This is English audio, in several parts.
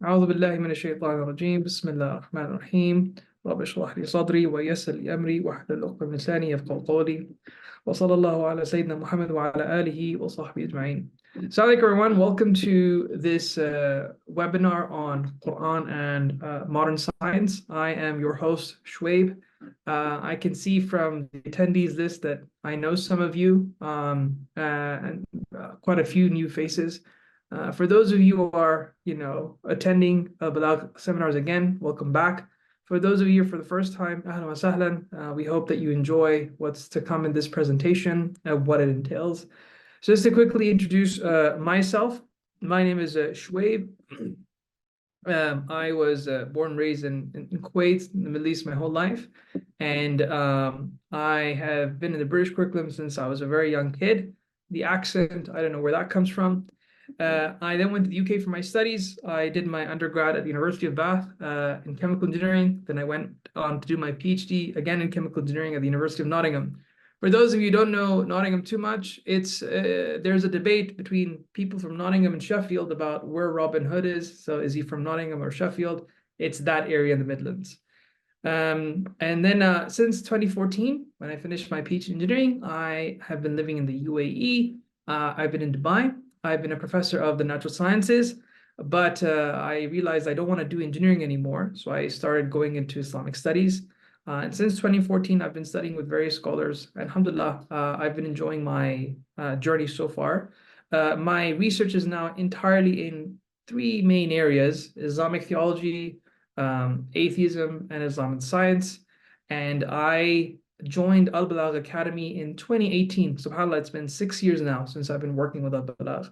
أعوذ بالله من الشيطان الرجيم بسم الله الرحمن الرحيم رب اشرح لي صدري ويسر لي أمري واحلل عقدة من لساني يفقهوا قولي وصلى الله على سيدنا Muhammad وعلى آله وصحبه أجمعين. Assalamu alaikum everyone, welcome to this webinar on Quran and modern science. I am your host Shwaib. I can see from the attendees list that I know some of you and quite a few new faces. For those of you who are, attending Balagh seminars again, welcome back. For those of you for the first time, ahlan wa sahlan. We hope that you enjoy what's to come in this presentation and what it entails. So just to quickly introduce myself, my name is Shwaib. I was born and raised in Kuwait, in the Middle East, my whole life. And I have been in the British curriculum since I was a very young kid. The accent, I don't know where that comes from. I then went to the UK for my studies. I did my undergrad at the University of Bath in chemical engineering. Then I went on to do my PhD again in chemical engineering at the University of Nottingham. For those of you who don't know Nottingham too much, there's a debate between people from Nottingham and Sheffield about where Robin Hood is. So is he from Nottingham or Sheffield? It's that area in the Midlands. And then since 2014, when I finished my PhD in engineering, I have been living in the UAE. I've been in Dubai. I've been a professor of the natural sciences, but I realized I don't want to do engineering anymore. So I started going into Islamic studies. And since 2014, I've been studying with various scholars. Alhamdulillah, I've been enjoying my journey so far. My research is now entirely in three main areas: Islamic theology, atheism, and Islamic science. And I joined Al-Balagh Academy in 2018. SubhanAllah, it's been 6 years now since I've been working with Al-Balagh.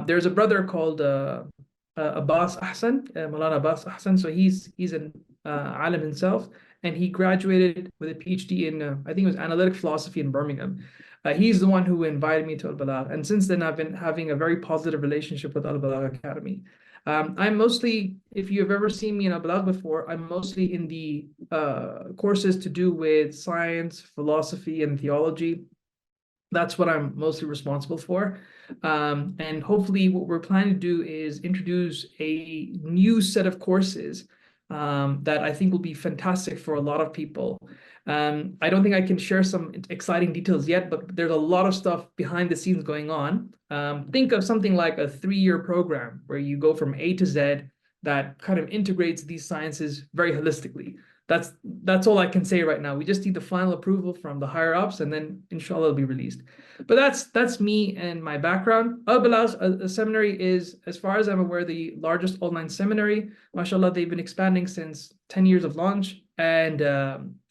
There's a brother called Abbas Ahsan, Maulana Abbas Ahsan. So he's an alim himself, and he graduated with a PhD in, I think it was analytic philosophy in Birmingham. He's the one who invited me to Al-Balagh. And since then, I've been having a very positive relationship with Al-Balagh Academy. I'm mostly, if you have ever seen me in Balagh before, I'm mostly in the courses to do with science, philosophy, and theology. That's what I'm mostly responsible for. And hopefully what we're planning to do is introduce a new set of courses that I think will be fantastic for a lot of people. I don't think I can share some exciting details yet, but there's a lot of stuff behind the scenes going on. Think of something like a 3-year program where you go from A to Z that kind of integrates these sciences very holistically. That's all I can say right now. We just need the final approval from the higher ups, and then inshallah it'll be released. But that's me and my background. Al-Balagh seminary is, as far as I'm aware, the largest online seminary. MashaAllah, they've been expanding since 10 years of launch, and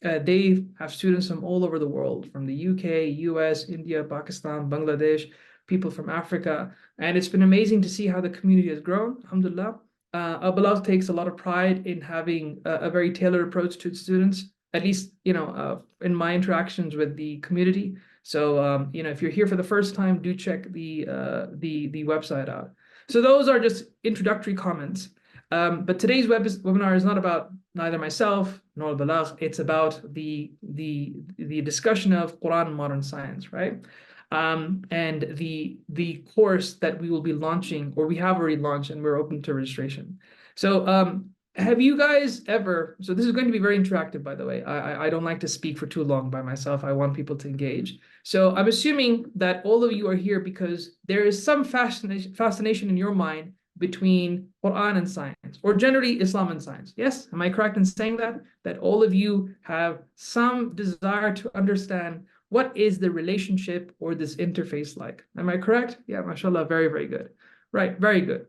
they have students from all over the world, from the UK, US, India, Pakistan, Bangladesh, people from Africa. And it's been amazing to see how the community has grown, alhamdulillah. Balagh takes a lot of pride in having a very tailored approach to its students, at least, in my interactions with the community. So, if you're here for the first time, do check the website out. So those are just introductory comments. But today's webinar is not about neither myself nor Balagh. It's about the discussion of Quran and modern science, right? And the course that we will be launching, or we have already launched, and we're open to registration. So have you guys ever, so this is going to be very interactive, by the way. I don't like to speak for too long by myself. I want people to engage. So I'm assuming that all of you are here because there is some fascination in your mind between Quran and science, or generally Islam and science. Yes, am I correct in saying that? That all of you have some desire to understand what is the relationship or this interface like? Am I correct? Yeah, mashallah, very, very good. Right, very good.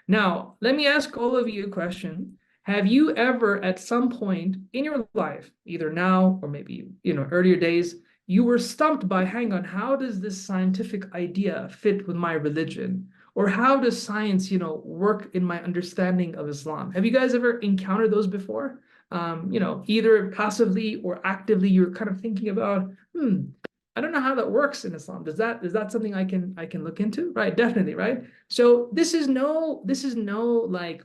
Now, let me ask all of you a question. Have you ever at some point in your life, either now or maybe, earlier days, you were stumped by, hang on, how does this scientific idea fit with my religion? Or how does science, work in my understanding of Islam? Have you guys ever encountered those before? Either passively or actively, you're kind of thinking about, I don't know how that works in Islam. Is that something I can look into? Right, definitely, right? So this is no like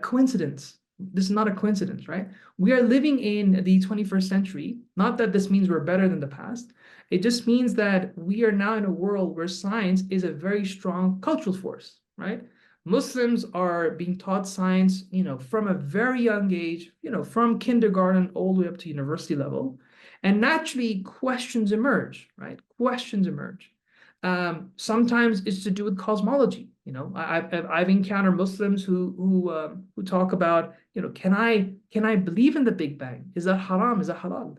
coincidence. This is not a coincidence, right? We are living in the 21st century. Not that this means we're better than the past. It just means that we are now in a world where science is a very strong cultural force, right? Muslims are being taught science, from a very young age, from kindergarten all the way up to university level. And naturally, questions emerge, right? Questions emerge. Sometimes it's to do with cosmology. I've encountered Muslims who talk about, can I believe in the Big Bang? Is that haram? Is that halal?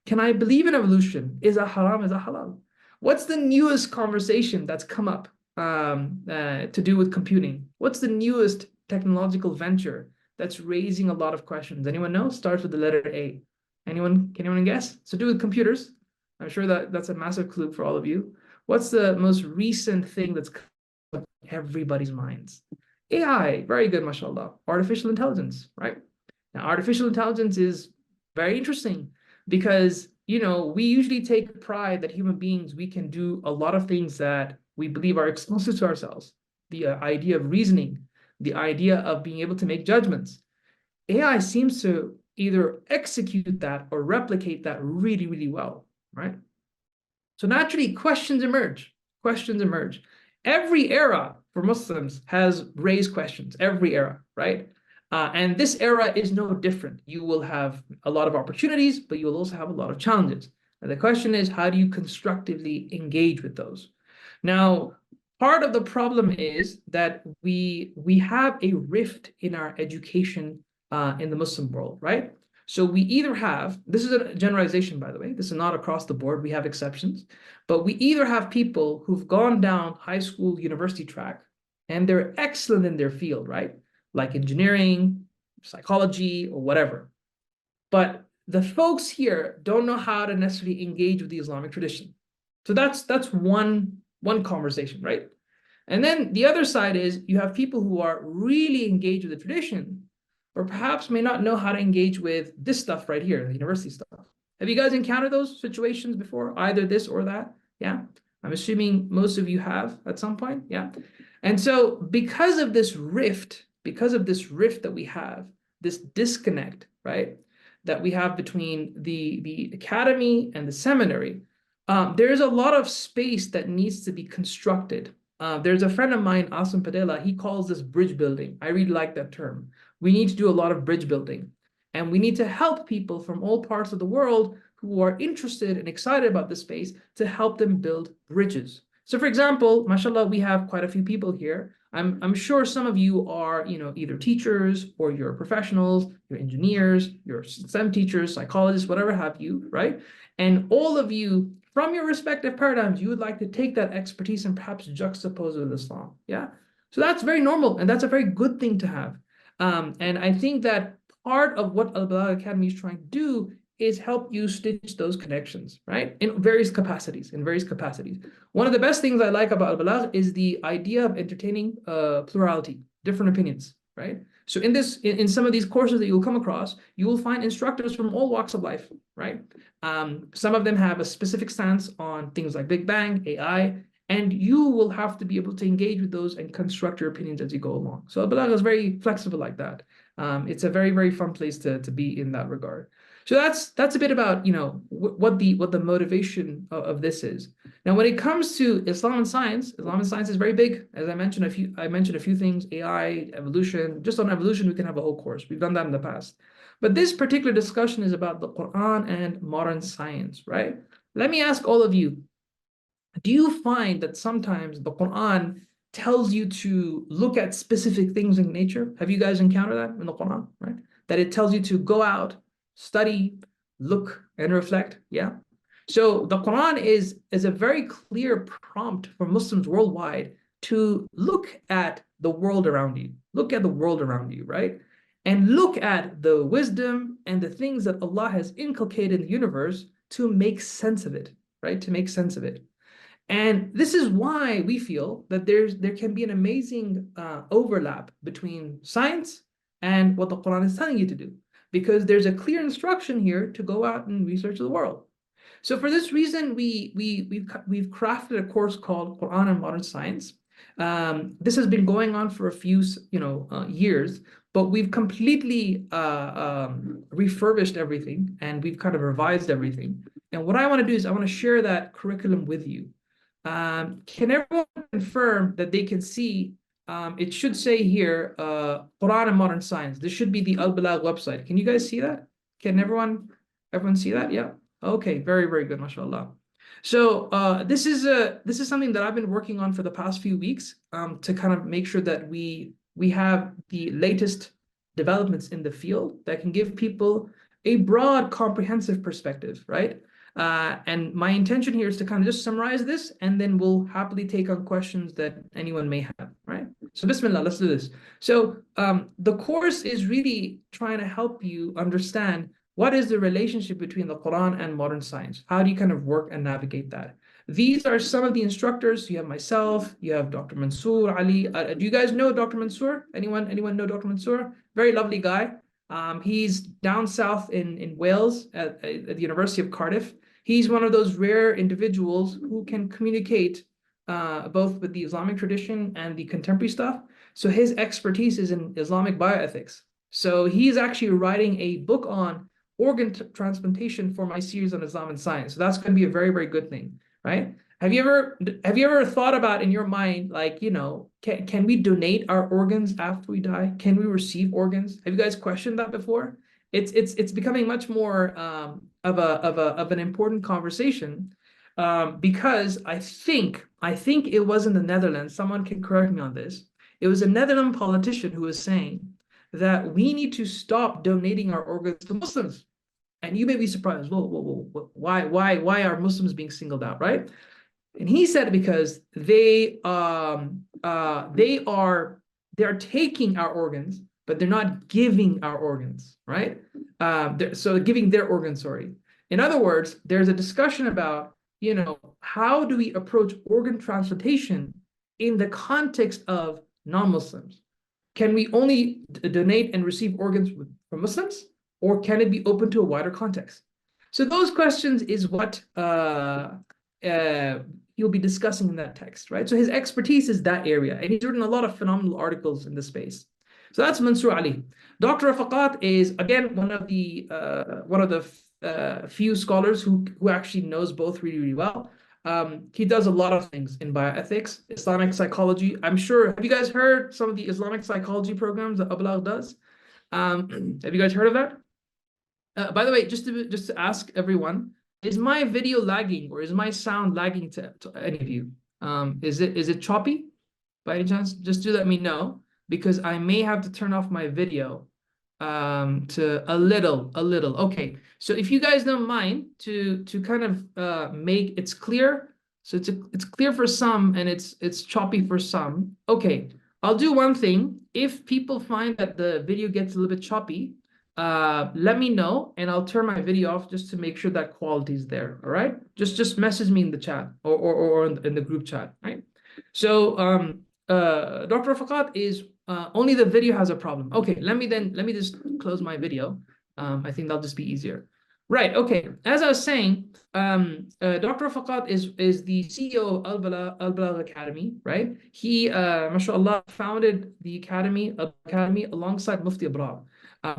Can I believe in evolution? Is that haram? Is that halal? What's the newest conversation that's come up to do with computing? What's the newest technological venture that's raising a lot of questions? Anyone know? Starts with the letter A. Anyone? Can anyone guess? It's to do with computers. I'm sure that's a massive clue for all of you. What's the most recent thing that's come up in everybody's minds? AI. Very good, mashallah. Artificial intelligence, right? Now, artificial intelligence is very interesting because, we usually take pride that human beings, we can do a lot of things that we believe are exclusive to ourselves. The idea of reasoning, the idea of being able to make judgments. AI seems to either execute that or replicate that really, really well, right? So naturally, questions emerge. Questions emerge. Every era for Muslims has raised questions, every era, right? And this era is no different. You will have a lot of opportunities, but you will also have a lot of challenges. And the question is, how do you constructively engage with those? Now, part of the problem is that we have a rift in our education in the Muslim world, right? So we either have, this is a generalization, by the way, this is not across the board, we have exceptions, but we either have people who've gone down high school, university track, and they're excellent in their field, right? Like engineering, psychology, or whatever. But the folks here don't know how to necessarily engage with the Islamic tradition. So that's one conversation, right? And then the other side is you have people who are really engaged with the tradition, or perhaps may not know how to engage with this stuff right here, the university stuff. Have you guys encountered those situations before, either this or that? Yeah, I'm assuming most of you have at some point. Yeah. And so because of this rift that we have, this disconnect, right, that we have between the academy and the seminary, there is a lot of space that needs to be constructed. There's a friend of mine, Asim Padella, he calls this bridge building. I really like that term. We need to do a lot of bridge building. And we need to help people from all parts of the world who are interested and excited about this space to help them build bridges. So for example, mashallah, we have quite a few people here. I'm sure some of you are, either teachers or you're professionals, you're engineers, you're STEM teachers, psychologists, whatever have you, right? And all of you, from your respective paradigms, you would like to take that expertise and perhaps juxtapose it with Islam. Yeah. So that's very normal. And that's a very good thing to have. And I think that part of what Al-Balagh Academy is trying to do is help you stitch those connections, right? In various capacities. One of the best things I like about Al-Balagh is the idea of entertaining plurality, different opinions, right? So in some of these courses that you'll come across, you will find instructors from all walks of life, right? Some of them have a specific stance on things like Big Bang, AI, and you will have to be able to engage with those and construct your opinions as you go along. So Balagh is very flexible like that. It's a very, very fun place to be in that regard. So that's a bit about, what the motivation of this is. Now, when it comes to Islam and science is very big. As I mentioned a few things, AI, evolution. Just on evolution, we can have a whole course. We've done that in the past. But this particular discussion is about the Quran and modern science, right? Let me ask all of you, do you find that sometimes the Quran tells you to look at specific things in nature? Have you guys encountered that in the Quran, right? That it tells you to go out, study, look, and reflect, yeah? So the Quran is a very clear prompt for Muslims worldwide to look at the world around you. Look at the world around you, right? And look at the wisdom and the things that Allah has inculcated in the universe to make sense of it, right? To make sense of it. And this is why we feel that there can be an amazing overlap between science and what the Quran is telling you to do, because there's a clear instruction here to go out and research the world. So for this reason, we've crafted a course called Quran and Modern Science. This has been going on for a few years, but we've completely refurbished everything and we've kind of revised everything. And what I want to do is I want to share that curriculum with you. Can everyone confirm that they can see it should say here, Quran and Modern Science. This should be the Al-Balagh website. Can you guys see that? Can everyone see that? Yeah. Okay, very, very good, mashallah. So this is something that I've been working on for the past few weeks to kind of make sure that we have the latest developments in the field that can give people a broad, comprehensive perspective, right? And my intention here is to kind of just summarize this, and then we'll happily take on questions that anyone may have, right? So Bismillah, let's do this. So the course is really trying to help you understand what is the relationship between the Quran and modern science. How do you kind of work and navigate that? These are some of the instructors. You have myself, you have Dr. Mansoor Ali. Do you guys know Dr. Mansoor? Anyone know Dr. Mansoor? Very lovely guy. He's down south in Wales at the University of Cardiff. He's one of those rare individuals who can communicate both with the Islamic tradition and the contemporary stuff. So his expertise is in Islamic bioethics. So he's actually writing a book on organ transplantation for my series on Islam and science. So that's going to be a very, very good thing, right? Have you ever thought about in your mind, like, you know, can we donate our organs after we die? Can we receive organs? Have you guys questioned that before? It's becoming much more of an important conversation because I think it was in the Netherlands. Someone can correct me on this. It was a Netherlands politician who was saying that we need to stop donating our organs to Muslims. And you may be surprised, whoa, why are Muslims being singled out, right? And he said because they're taking our organs, but they're not giving our organs, right? So giving their organs, sorry. In other words, there's a discussion about, you know, how do we approach organ transplantation in the context of non-Muslims? Can we only donate and receive organs from Muslims, or can it be open to a wider context? So those questions is what he'll be discussing in that text, right? So his expertise is that area, and he's written a lot of phenomenal articles in this space. So that's Mansoor Ali. Dr. Rafaqat is, again, one of the few scholars who actually knows both really, really well. He does a lot of things in bioethics, Islamic psychology. I'm sure, have you guys heard some of the Islamic psychology programs that Balagh does? Have you guys heard of that? By the way, just to ask everyone, is my video lagging or is my sound lagging to any of you? Is it choppy by any chance? Just do let me know, because I may have to turn off my video to a little. Okay, so if you guys don't mind to kind of make it's clear. So it's clear for some and it's choppy for some. Okay, I'll do one thing. If people find that the video gets a little bit choppy, let me know and I'll turn my video off just to make sure that quality is there. All right, just message me in the chat or in the group chat, right? So Dr. Faqat is only the video has a problem. Okay, let me just close my video. I think that'll just be easier. Right, okay. As I was saying, Dr. Faqat is the CEO of Al-Balagh Academy, right? He, mashallah, founded the academy alongside Mufti Abrar.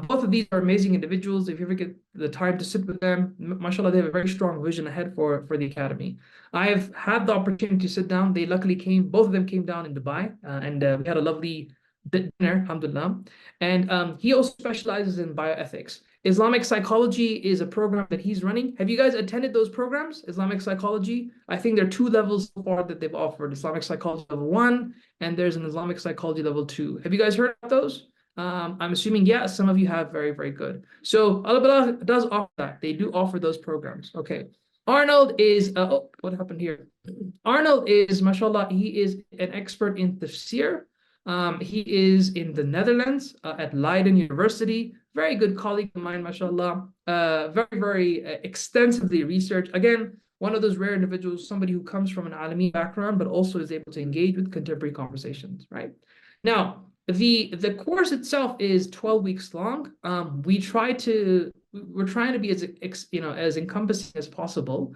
Both of these are amazing individuals. If you ever get the time to sit with them, mashallah, they have a very strong vision ahead for the academy. I have had the opportunity to sit down. They luckily both of them came down in Dubai, and we had a lovely dinner, alhamdulillah. And he also specializes in bioethics. Islamic psychology is a program that he's running. Have you guys attended those programs? Islamic psychology? I think there are 2 levels so far that they've offered. Islamic psychology level 1, and there's an Islamic psychology level 2. Have you guys heard of those? I'm assuming, yeah, some of you have. Very, very good. So Al-Balagh does offer that. They do offer those programs. Okay. Arnold is, oh, what happened here? Arnold is, mashallah, he is an expert in tafsir. He is in the Netherlands at Leiden University. Very good colleague of mine, mashallah. Very, very extensively researched. Again, one of those rare individuals, somebody who comes from an Alami background, but also is able to engage with contemporary conversations, right? Now, the course itself is 12 weeks long. We're trying to be as encompassing as possible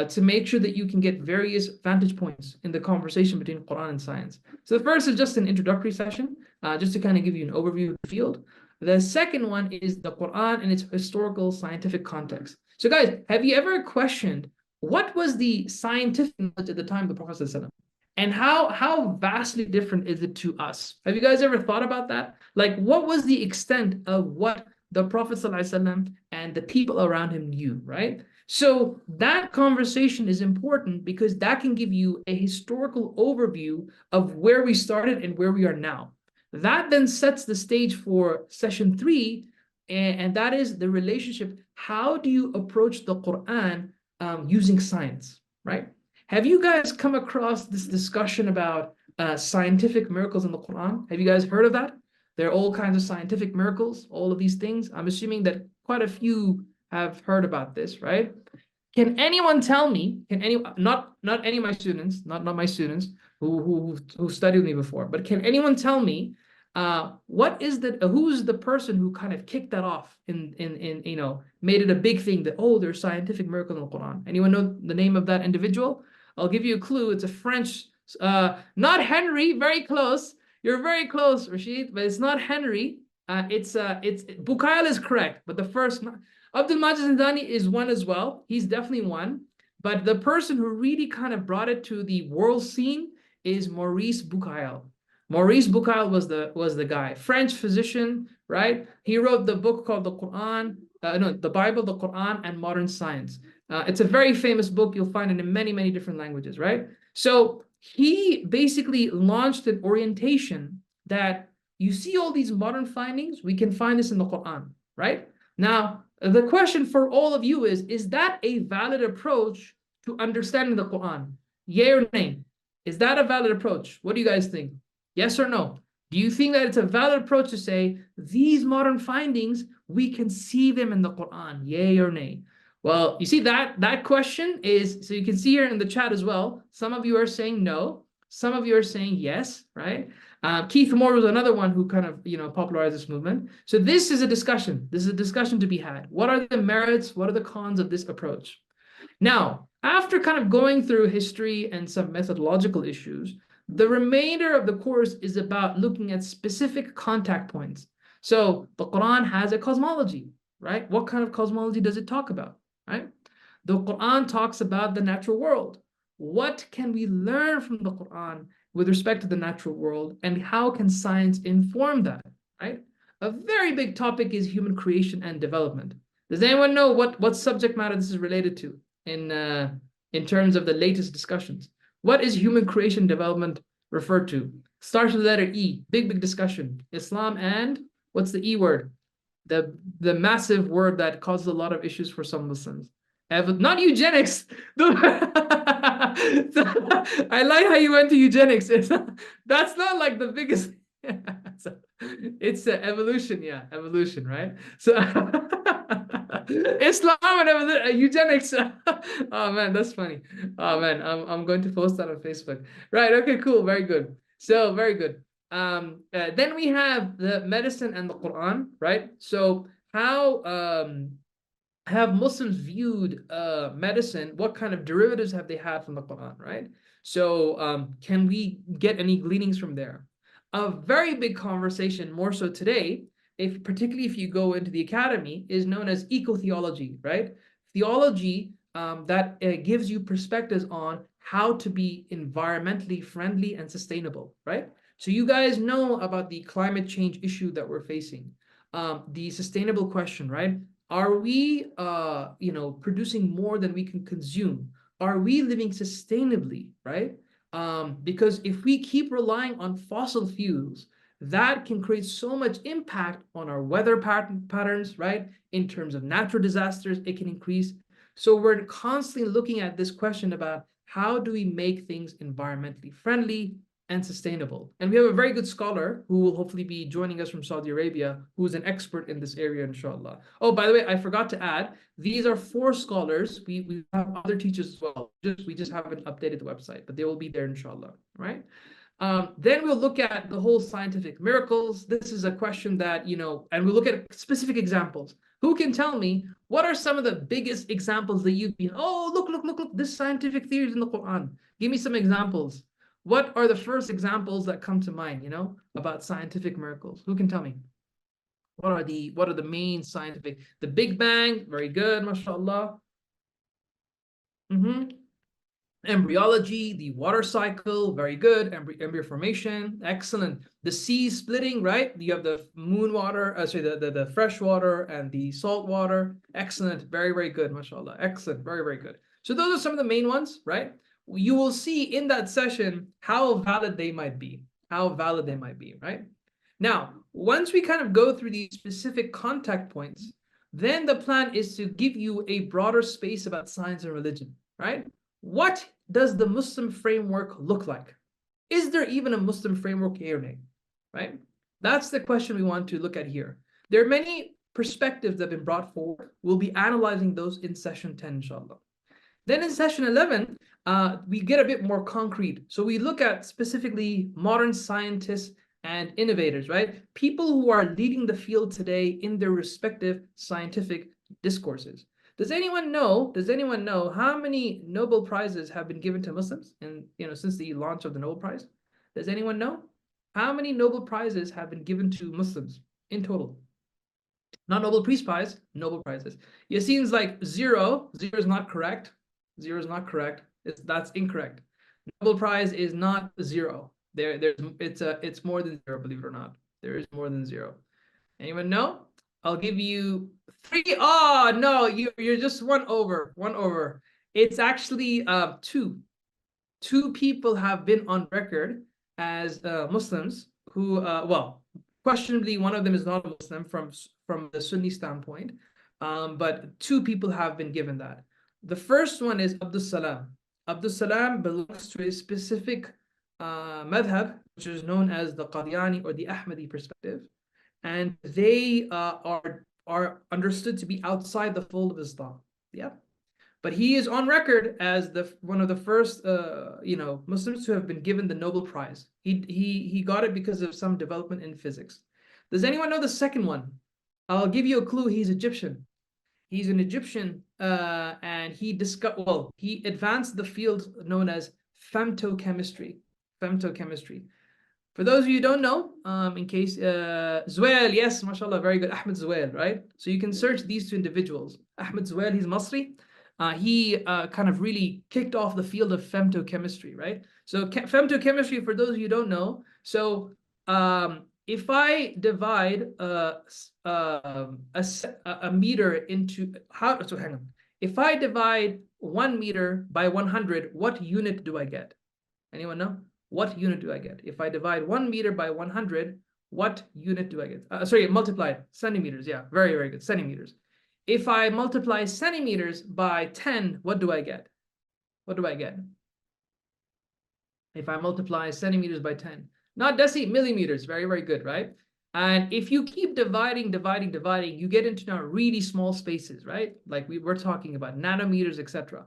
to make sure that you can get various vantage points in the conversation between Quran and science. So the first is just an introductory session, just to kind of give you an overview of the field. The second one is the Quran and its historical scientific context. So guys, have you ever questioned what was the scientific knowledge at the time of the Prophet ﷺ? And how vastly different is it to us? Have you guys ever thought about that? Like, what was the extent of what the Prophet ﷺ and the people around him knew, right? So that conversation is important because that can give you a historical overview of where we started and where we are now. That then sets the stage for session 3, and that is the relationship. How do you approach the Quran using science, right? Have you guys come across this discussion about scientific miracles in the Quran? Have you guys heard of that? There are all kinds of scientific miracles, all of these things. I'm assuming that quite a few have heard about this, right? Can anyone tell me, can any, not any of my students, not my students who studied with me before, but can anyone tell me what is who's the person who kind of kicked that off in made it a big thing that, oh, there's scientific miracle in the Quran? Anyone know the name of that individual? I'll give you a clue. It's a French, not Henry, very close. You're very close, Rashid, but it's not Henry. It's Bukail is correct, but the first, Abdul Majid Zindani is one as well. He's definitely one. But the person who really kind of brought it to the world scene is Maurice Bucaille. Maurice Bucaille was the guy, French physician, right? He wrote the book called the Quran, the Bible, the Quran, and Modern Science. It's a very famous book. You'll find it in many, many different languages, right? So he basically launched an orientation that you see all these modern findings. We can find this in the Quran, right? Now, the question for all of you is that a valid approach to understanding the Quran? Yay or nay? Is that a valid approach? What do you guys think? Yes or no? Do you think that it's a valid approach to say these modern findings, we can see them in the Quran? Yay or nay? Well, you see that question is, so you can see here in the chat as well, some of you are saying no, some of you are saying yes, right? Keith Moore was another one who kind of, popularized this movement. So this is a discussion. This is a discussion to be had. What are the merits? What are the cons of this approach? Now, after kind of going through history and some methodological issues, the remainder of the course is about looking at specific contact points. So the Quran has a cosmology, right? What kind of cosmology does it talk about, right? The Quran talks about the natural world. What can we learn from the Quran with respect to the natural world, and how can science inform that, right? A very big topic is human creation and development. Does anyone know what subject matter this is related to in terms of the latest discussions? What is human creation development referred to? Starts with the letter E, big discussion. Islam and, what's the E word? The massive word that causes a lot of issues for some Muslims. Not eugenics. I like how you went to eugenics. That's not like the biggest. It's evolution, yeah, evolution, right? So Islam and eugenics. Oh man, that's funny. Oh man, I'm going to post that on Facebook. Right? Okay, cool, very good. So very good. Then we have the medicine and the Quran, right? So how have Muslims viewed medicine? What kind of derivatives have they had from the Quran, right? So can we get any gleanings from there? A very big conversation, more so today, particularly if you go into the academy, is known as eco-theology, right? Theology that gives you perspectives on how to be environmentally friendly and sustainable, right? So you guys know about the climate change issue that we're facing, the sustainable question, right? Are we, producing more than we can consume? Are we living sustainably, right? Because if we keep relying on fossil fuels, that can create so much impact on our weather patterns, right? In terms of natural disasters, it can increase. So we're constantly looking at this question about how do we make things environmentally friendly and sustainable. And we have a very good scholar who will hopefully be joining us from Saudi Arabia, who is an expert in this area, inshallah. Oh, by the way, I forgot to add, these are 4 scholars. We have other teachers as well. We just haven't updated the website, but they will be there, inshallah, right? Then we'll look at the whole scientific miracles. This is a question that, and we'll look at specific examples. Who can tell me what are some of the biggest examples that you've been, oh, look, this scientific theory is in the Quran. Give me some examples. What are the first examples that come to mind, about scientific miracles? Who can tell me? What are the main scientific? The Big Bang, very good, mashallah. embryology, the water cycle, very good. Embryo formation, excellent. The sea splitting, right? You have the moon water, the fresh water and the salt water. Excellent, very, very good, mashallah. Excellent, very, very good. So those are some of the main ones, right? You will see in that session how valid they might be, right? Now, once we kind of go through these specific contact points, then the plan is to give you a broader space about science and religion, right? What does the Muslim framework look like? Is there even a Muslim framework here, right? That's the question we want to look at here. There are many perspectives that have been brought forward. We'll be analyzing those in session 10, inshallah. Then in session 11, we get a bit more concrete. So we look at specifically modern scientists and innovators, right? People who are leading the field today in their respective scientific discourses. Does anyone know how many Nobel Prizes have been given to Muslims since the launch of the Nobel Prize? Does anyone know how many Nobel Prizes have been given to Muslims in total? Not Nobel Peace Prize, Nobel Prizes. It seems like zero. Zero is not correct. Zero is not correct. That's incorrect. Nobel Prize is not zero. It's more than zero, believe it or not. There is more than zero. Anyone know? I'll give you 3. Oh no, you're just one over. It's actually 2. 2 people have been on record as Muslims who well, questionably one of them is not a Muslim from the Sunni standpoint, but 2 people have been given that. The first one is Abdus Salam. Abdus Salam belongs to a specific madhab, which is known as the Qadiani or the Ahmadi perspective, and they are understood to be outside the fold of Islam. Yeah, but he is on record as one of the first Muslims who have been given the Nobel Prize. He got it because of some development in physics. Does anyone know the second one? I'll give you a clue. He's Egyptian. He's an Egyptian, and he advanced the field known as femtochemistry. Femtochemistry. For those of you who don't know, in case, Zuhail, yes, mashallah, very good. Ahmed Zuhail, right? So you can search these 2 individuals. Ahmed Zuhail, he's Masri. He kind of really kicked off the field of femtochemistry, right? So femtochemistry, for those of you who don't know, so if I divide a meter into if I divide 1 meter by 100, what unit do I get? Anyone know? What unit do I get? If I divide 1 meter by 100, what unit do I get? Multiply centimeters. Yeah, very, very good. Centimeters. If I multiply centimeters by 10, what do I get? What do I get? If I multiply centimeters by 10, not millimeters. Very, very good, right? And if you keep dividing, you get into now really small spaces, right? Like we were talking about nanometers, etc.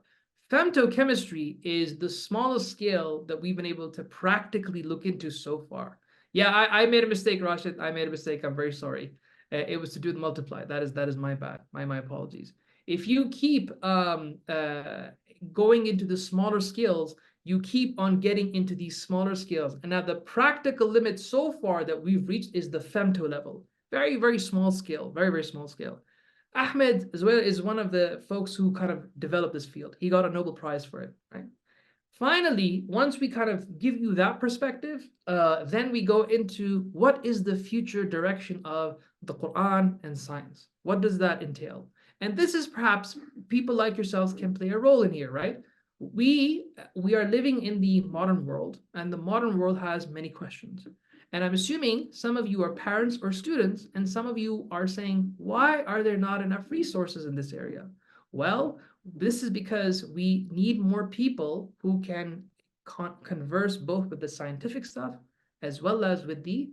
Femtochemistry is the smallest scale that we've been able to practically look into so far. Yeah, I made a mistake, Rashid. I made a mistake. I'm very sorry. It was to do the multiply. That is my bad. My apologies. If you keep going into the smaller scales, you keep on getting into these smaller scales. And now the practical limit so far that we've reached is the femto level. Very, very small scale. Very, very small scale. Ahmed as well is one of the folks who kind of developed this field. He got a Nobel Prize for it, right? Finally, once we kind of give you that perspective, then we go into what is the future direction of the Quran and science? What does that entail? And this is perhaps people like yourselves can play a role in here, right? We are living in the modern world, and the modern world has many questions. And I'm assuming some of you are parents or students, and some of you are saying, why are there not enough resources in this area? Well, this is because we need more people who can converse both with the scientific stuff as well as with the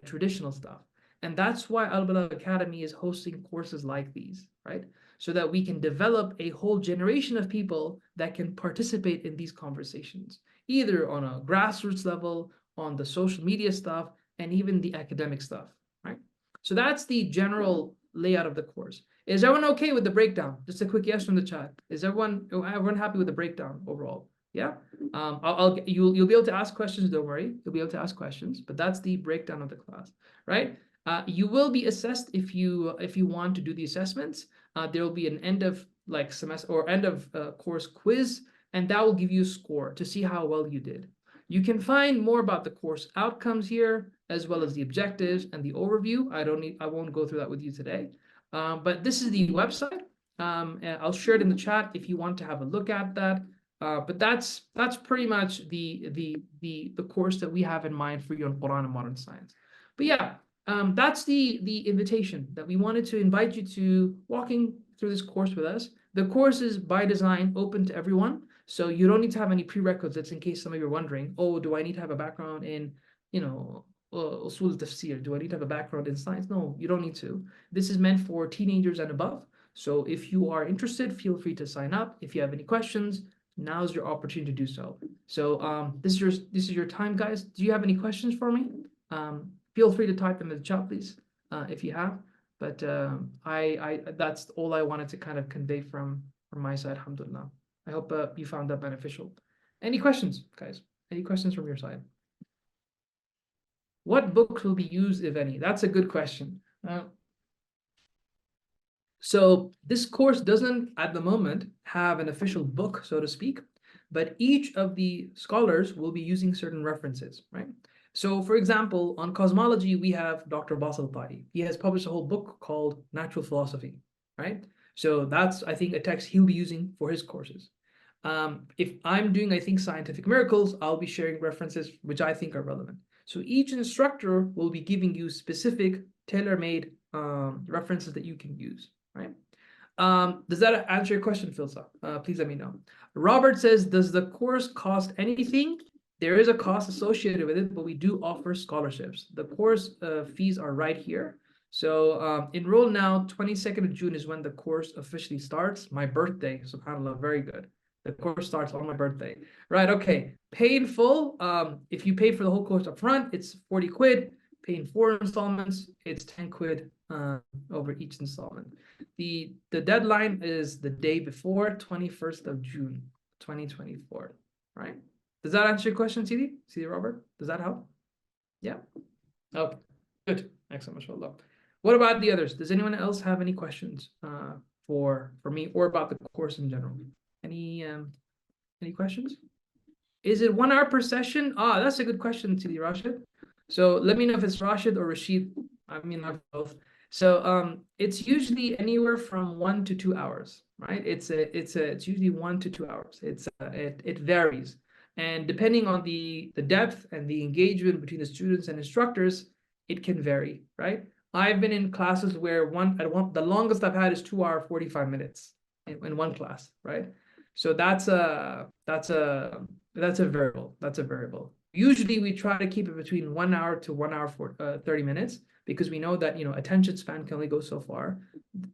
traditional stuff. And that's why Al-Balagh Academy is hosting courses like these, right? So that we can develop a whole generation of people that can participate in these conversations, either on a grassroots level, on the social media stuff, and even the academic stuff, right? So that's the general layout of the course. Is everyone okay with the breakdown? Just a quick yes from the chat. Is everyone happy with the breakdown overall? Yeah. You'll be able to ask questions. Don't worry, you'll be able to ask questions. But that's the breakdown of the class, right? You will be assessed if you want to do the assessments. There will be an end of semester or end of course quiz, and that will give you a score to see how well you did. You can find more about the course outcomes here, as well as the objectives and the overview. I won't go through that with you today. But this is the website. And I'll share it in the chat if you want to have a look at that. But that's pretty much the course that we have in mind for you on Quran and modern science. But yeah, that's the invitation that we wanted to invite you to walking through this course with us. The course is by design open to everyone, so you don't need to have any prerequisites. In case some of you are wondering, oh, do I need to have a background in, usul tafsir? Do I need to have a background in science? No, you don't need to. This is meant for teenagers and above. So if you are interested, feel free to sign up. If you have any questions, now's your opportunity to do so. So this is your time, guys. Do you have any questions for me? Feel free to type them in the chat, please, if you have. But that's all I wanted to kind of convey from my side, alhamdulillah. I hope you found that beneficial. Any questions, guys? Any questions from your side? What books will be used, if any? That's a good question. So this course doesn't, at the moment, have an official book, so to speak, but each of the scholars will be using certain references, right? So, for example, on cosmology, we have Dr. Basil Padi. He has published a whole book called Natural Philosophy, right? So that's, I think, a text he'll be using for his courses. If I'm doing, I think, scientific miracles, I'll be sharing references which I think are relevant. So each instructor will be giving you specific, tailor-made references that you can use, right? Does that answer your question, Filsa? Please let me know. Robert says, does the course cost anything? There is a cost associated with it, but we do offer scholarships. The course fees are right here. So enroll now. 22nd of June is when the course officially starts. My birthday, subhanAllah, very good. The course starts on my birthday. Right, okay. Pay in full. If you pay for the whole course up front, it's 40 quid. Pay in 4 installments, it's 10 quid over each installment. The deadline is the day before, 21st of June, 2024, right? Does that answer your question, CD Robert? Does that help? Yeah? Okay, good. Excellent, mashallah. What about the others? Does anyone else have any questions for me or about the course in general? Any questions? Is it 1 hour per session? That's a good question, CD Rashid. So let me know if it's Rashid or Rashid. I mean, not both. So it's usually anywhere from 1 to 2 hours, right? It's usually 1 to 2 hours. It varies. And depending on the depth and the engagement between the students and instructors, it can vary, right? I've been in classes where the longest I've had is 2 hours, 45 minutes in one class, right? So that's a variable. That's a variable. Usually we try to keep it between 1 hour to 1 hour for 30 minutes because we know that attention span can only go so far.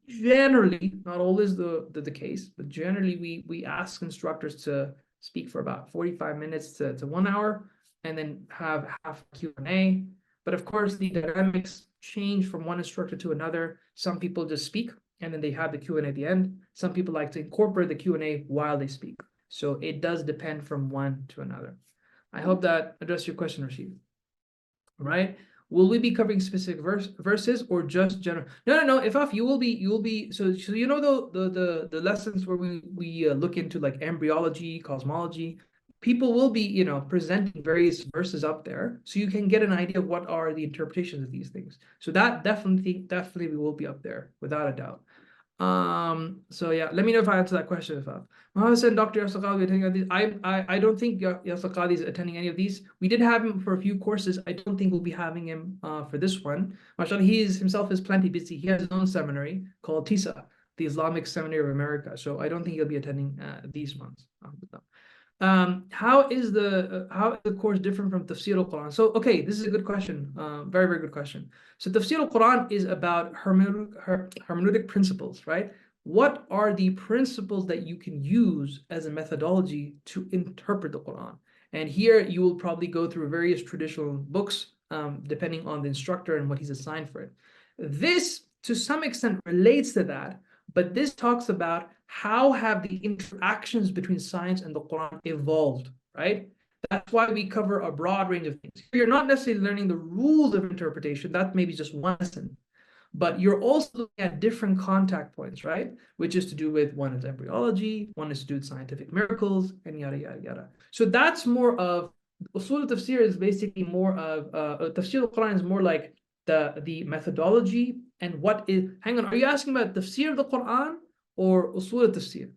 Generally, not always the case, but generally we ask instructors to speak for about 45 minutes to 1 hour and then have half Q&A. But of course, the dynamics change from one instructor to another. Some people just speak and then they have the Q&A at the end. Some people like to incorporate the Q&A while they speak. So it does depend from one to another. I hope that addressed your question, Rashid. All right. Will we be covering specific verses or just general? No. Ifaf, you will be. So the lessons where we look into like embryology, cosmology. People will be presenting various verses up there, so you can get an idea of what are the interpretations of these things. So that definitely we will be up there without a doubt. So yeah, let me know if I answer that question, Ifaf. Muhammad said, Dr. Yasir Qadhi attending these. I don't think Yasir Qadhi is attending any of these. We did have him for a few courses. I don't think we'll be having him for this one. MashaAllah, he himself is plenty busy. He has his own seminary called TISA, the Islamic Seminary of America. So I don't think he'll be attending these ones. How is the course different from Tafsir al-Quran? So, okay, this is a good question. Very, very good question. So Tafsir al-Quran is about hermeneutic principles, right? What are the principles that you can use as a methodology to interpret the Quran? And here you will probably go through various traditional books, depending on the instructor and what he's assigned for it. This, to some extent, relates to that, but this talks about how have the interactions between science and the Quran evolved, right? That's why we cover a broad range of things. You're not necessarily learning the rules of interpretation. That may be just one lesson. But you're also looking at different contact points, right? Which is to do with, one is embryology, one is to do with scientific miracles, and yada, yada, yada. So that's more of, usul al-tafsir is basically more of, tafsir al-Quran is more like the methodology and what is, hang on, are you asking about tafsir of the Quran or usul al-tafsir?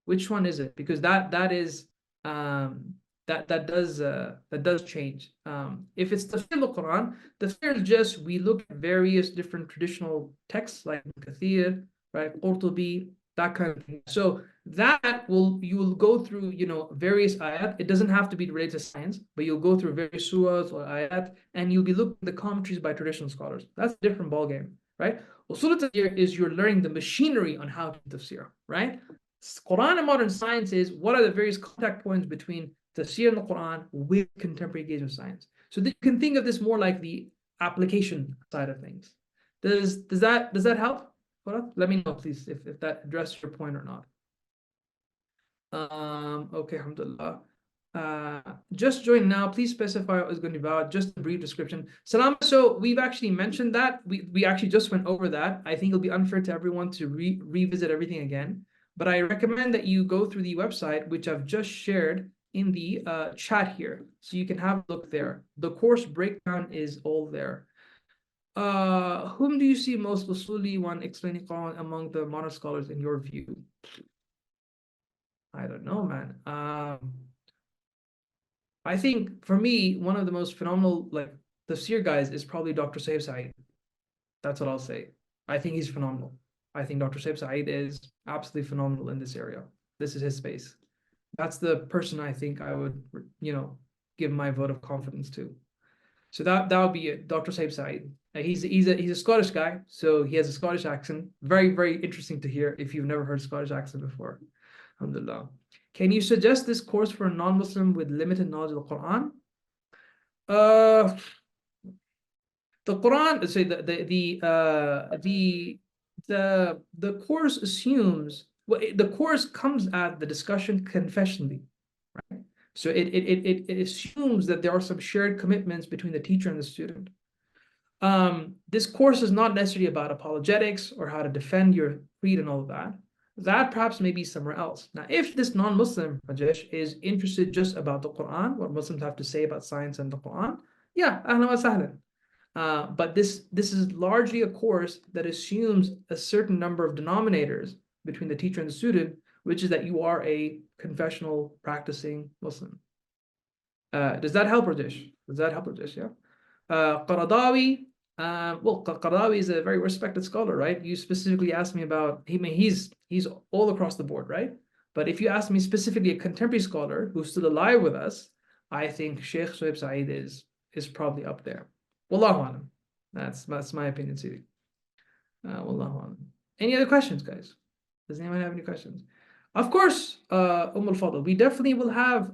Which one is it? Because that is that does change. If it's tafsir al-Quran, tafsir is just we look at various different traditional texts like Kathir, right, Qurtubi, that kind of thing. So that you will go through, various ayat. It doesn't have to be related to science, but you'll go through various surahs or ayat, and you'll be looking at the commentaries by traditional scholars. That's a different ballgame, right? Usul al-tafsir is you're learning the machinery on how to tafsir, right? Quran and modern science is what are the various contact points between tafsir and the Quran with contemporary engagement science. So you can think of this more like the application side of things. Does that help? Let me know, please, if that addressed your point or not. Okay, alhamdulillah. Just join now. Please specify what is going to be about. Just a brief description. Salam. So we've actually mentioned that. We actually just went over that. I think it'll be unfair to everyone to revisit everything again. But I recommend that you go through the website, which I've just shared in the chat here. So you can have a look there. The course breakdown is all there. Whom do you see most usuli when explaining Quran among the modern scholars in your view? I don't know, man. I think for me, one of the most phenomenal tafsir guys is probably Dr. 𝐁𝐚𝐴𝐿. That's what I'll say. I think he's phenomenal. I think Dr. 𝐁𝐴𝐿 is absolutely phenomenal in this area. This is his space. That's the person I think I would, give my vote of confidence to. So that would be it, Dr. 𝐁𝐴𝐿. He's a Scottish guy, so he has a Scottish accent. Very, very interesting to hear if you've never heard Scottish accent before. Alhamdulillah. Can you suggest this course for a non-Muslim with limited knowledge of the Quran? The Quran, say the course assumes, well, the course comes at the discussion confessionally, right? So it assumes that there are some shared commitments between the teacher and the student. This course is not necessarily about apologetics or how to defend your creed and all of that. That perhaps may be somewhere else. Now, if this non-Muslim, Rajesh, is interested just about the Quran, what Muslims have to say about science and the Quran, yeah, ahlan wa sahlan. But this is largely a course that assumes a certain number of denominators between the teacher and the student, which is that you are a confessional practicing Muslim. Does that help, Rajesh? Does that help, Rajesh? Yeah. Qaradawi. Well, Qaradawi is a very respected scholar, right? You specifically asked me about he's all across the board, right? But if you ask me specifically a contemporary scholar who's still alive with us, I think Sheikh Suhaib Saeed is probably up there. Wallahu alam. That's my opinion, Sidi. Wallahu alam. Any other questions, guys? Does anyone have any questions? Of course, al-Fadl, we definitely will have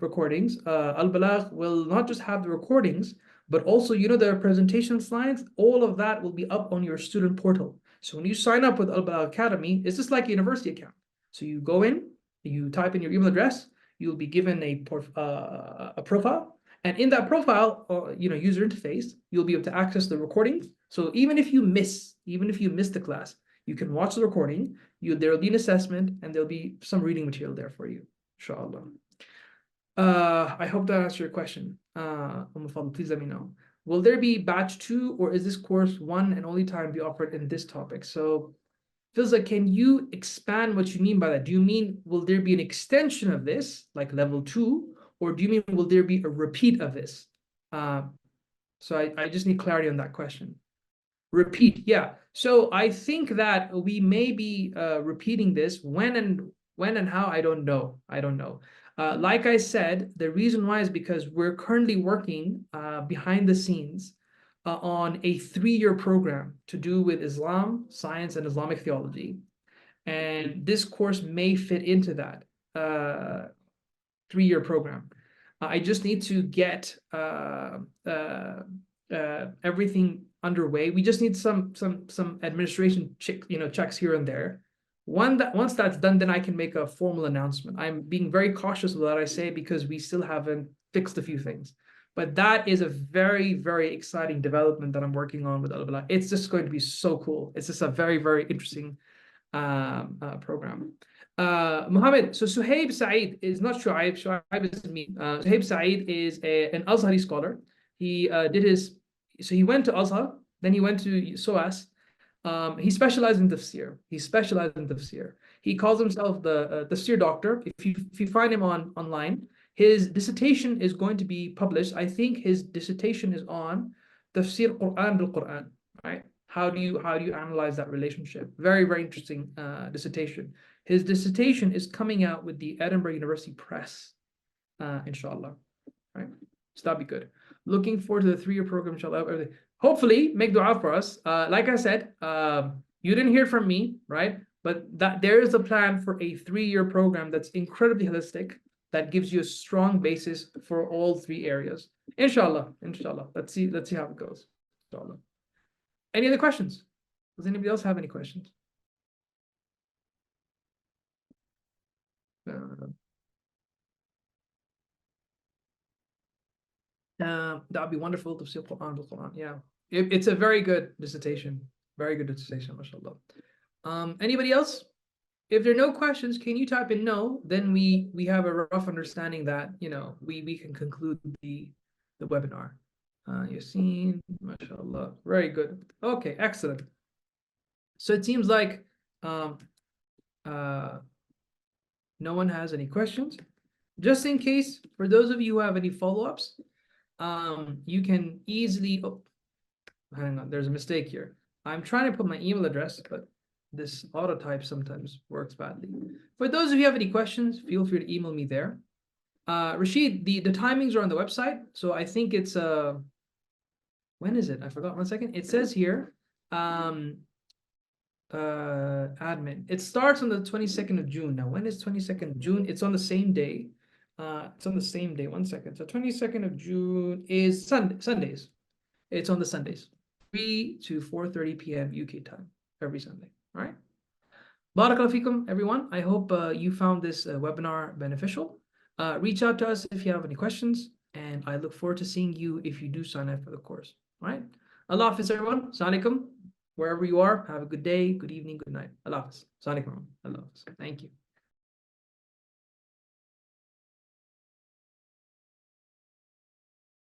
recordings. Al-Balagh will not just have the recordings, but also, the presentation slides, all of that will be up on your student portal. So when you sign up with Al-Balagh Academy, it's just like a university account. So you go in, you type in your email address, you'll be given a profile, and in that profile, user interface, you'll be able to access the recordings. So even if you miss the class, you can watch the recording. There will be an assessment, and there'll be some reading material there for you, inshallah. I hope that answered your question. Please let me know. Will there be batch 2, or is this course one and only time be offered in this topic? So, Filza, can you expand what you mean by that? Do you mean will there be an extension of this, like level 2, or do you mean will there be a repeat of this? So I just need clarity on that question. Repeat, yeah. So I think that we may be repeating this. When and how, I don't know. Like I said, the reason why is because we're currently working behind the scenes on a 3-year program to do with Islam, science, and Islamic theology. And this course may fit into that 3-year program. I just need to get everything underway. We just need some administration checks here and there. Once that's done, then I can make a formal announcement. I'm being very cautious with what I say because we still haven't fixed a few things. But that is a very, very exciting development that I'm working on with Balagh. It's just going to be so cool. It's just a very, very interesting program. Mohammed, so Suhaib Saeed is not Shuaib. Shuaib is me. Suhaib Saeed is an Azhari scholar. He he went to Azhar, then he went to SOAS. He specialized in tafsir. He calls himself the tafsir doctor. If you find him online, his dissertation is going to be published. I think his dissertation is on tafsir Quran bil Quran, right? How do you analyze that relationship? Very, very interesting dissertation. His dissertation is coming out with the Edinburgh University Press, inshallah, right? So that'd be good. Looking forward to the 3-year program, inshallah. Hopefully, make dua for us. Like I said, you didn't hear from me, right? But that there is a plan for a 3-year program that's incredibly holistic, that gives you a strong basis for all 3 areas. Inshallah, inshallah. Let's see how it goes. Inshallah. Any other questions? Does anybody else have any questions? That would be wonderful to see Quran bil Quran. Yeah, it's a very good dissertation. Very good dissertation, mashallah. Anybody else? If there are no questions, can you type in no? Then we have a rough understanding that we can conclude the webinar. Yassine, mashallah, very good. Okay, excellent. So it seems like no one has any questions. Just in case, for those of you who have any follow-ups, you can easily, hang on, there's a mistake here. I'm trying to put my email address, but this autotype sometimes works badly. For those of you who have any questions, feel free to email me there. Rashid, the timings are on the website. So I think it's, when is it? I forgot, 1 second. It says here, admin. It starts on the 22nd of June. Now, when is 22nd of June? It's on the same day. It's on the same day. 1 second. So 22nd of June is Sundays. It's on the Sundays, 3 to 4:30 p.m. UK time every Sunday. All right. Barakallahu feekum, everyone. I hope you found this webinar beneficial. Reach out to us if you have any questions, and I look forward to seeing you if you do sign up for the course. All right. Allah Hafiz, everyone. Assalamu alaikum. Wherever you are, have a good day, good evening, good night. Allah Hafiz. Assalamu alaikum. Allah Hafiz. Thank you.